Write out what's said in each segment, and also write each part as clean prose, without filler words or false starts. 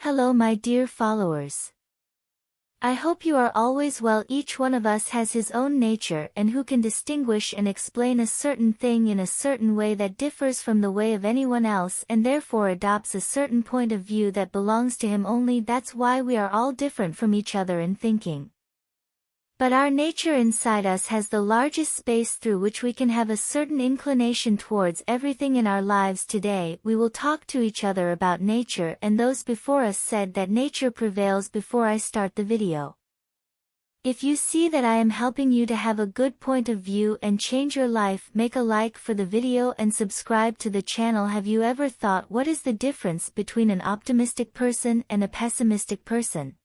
Hello my dear followers. I hope you are always well. Each one of us has his own nature and who can distinguish and explain a certain thing in a certain way that differs from the way of anyone else and therefore adopts a certain point of view that belongs to him only. That's why we are all different from each other in thinking. But our nature inside us has the largest space through which we can have a certain inclination towards everything in our lives. Today we will talk to each other about nature, and those before us said that nature prevails. Before I start the video, if you see that I am helping you to have a good point of view and change your life, make a like for the video and subscribe to the channel. Have you ever thought, what is the difference between an optimistic person and a pessimistic person?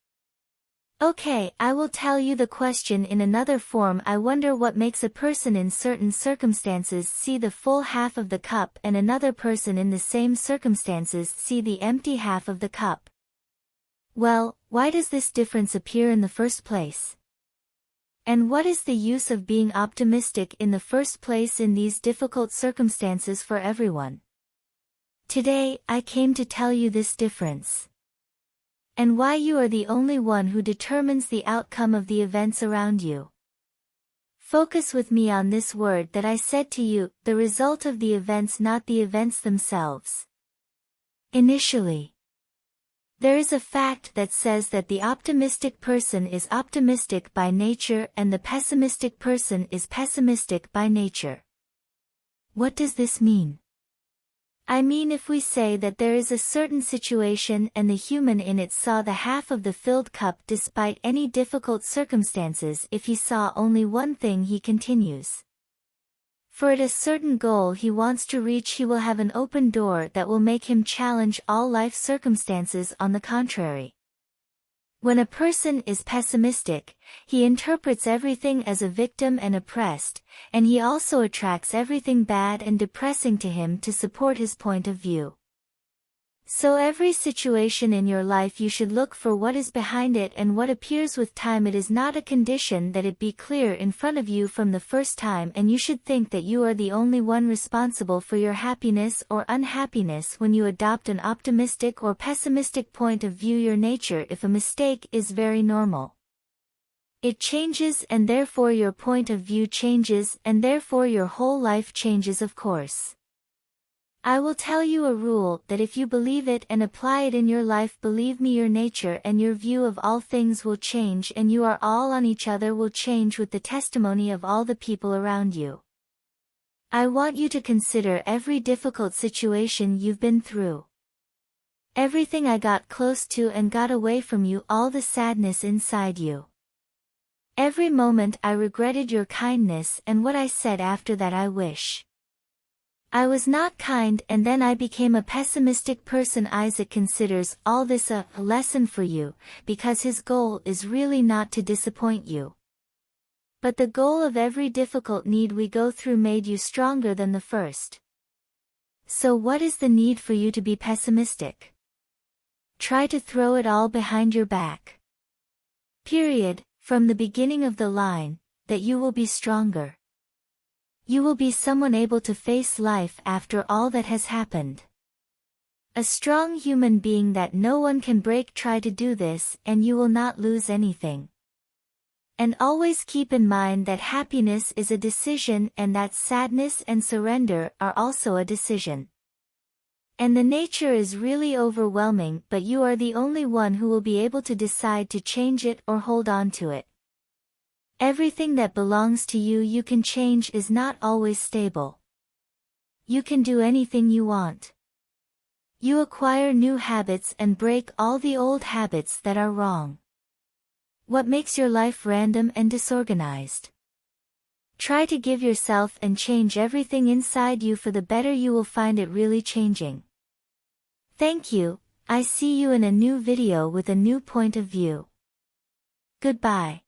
Okay, I will tell you the question in another form. I wonder what makes a person in certain circumstances see the full half of the cup and another person in the same circumstances see the empty half of the cup. Well, why does this difference appear in the first place? And what is the use of being optimistic in the first place in these difficult circumstances for everyone? Today, I came to tell you this difference. And why you are the only one who determines the outcome of the events around you. Focus with me on this word that I said to you, the result of the events, not the events themselves. Initially, there is a fact that says that the optimistic person is optimistic by nature and the pessimistic person is pessimistic by nature. What does this mean? I mean, if we say that there is a certain situation and the human in it saw the half of the filled cup despite any difficult circumstances, if he saw only one thing, he continues. For at a certain goal he wants to reach, he will have an open door that will make him challenge all life circumstances. On the contrary, when a person is pessimistic, he interprets everything as a victim and oppressed, and he also attracts everything bad and depressing to him to support his point of view. So every situation in your life you should look for what is behind it and what appears with time. It is not a condition that it be clear in front of you from the first time, and you should think that you are the only one responsible for your happiness or unhappiness when you adopt an optimistic or pessimistic point of view. Your nature, if a mistake, is very normal. It changes and therefore your point of view changes and therefore your whole life changes, of course. I will tell you a rule that if you believe it and apply it in your life, believe me, your nature and your view of all things will change, and you are all on each other will change with the testimony of all the people around you. I want you to consider every difficult situation you've been through. Everything I got close to and got away from you, all the sadness inside you. Every moment I regretted your kindness and what I said after that. I wish I was not kind, and then I became a pessimistic person. Isaac considers all this a lesson for you, because his goal is really not to disappoint you. But the goal of every difficult need we go through made you stronger than the first. So what is the need for you to be pessimistic? Try to throw it all behind your back. Period, from the beginning of the line, that you will be stronger. You will be someone able to face life after all that has happened. A strong human being that no one can break. Try to do this and you will not lose anything. And always keep in mind that happiness is a decision and that sadness and surrender are also a decision. And the nature is really overwhelming, but you are the only one who will be able to decide to change it or hold on to it. Everything that belongs to you you can change, is not always stable. You can do anything you want. You acquire new habits and break all the old habits that are wrong. What makes your life random and disorganized? Try to give yourself and change everything inside you for the better. You will find it really changing. Thank you. I see you in a new video with a new point of view. Goodbye.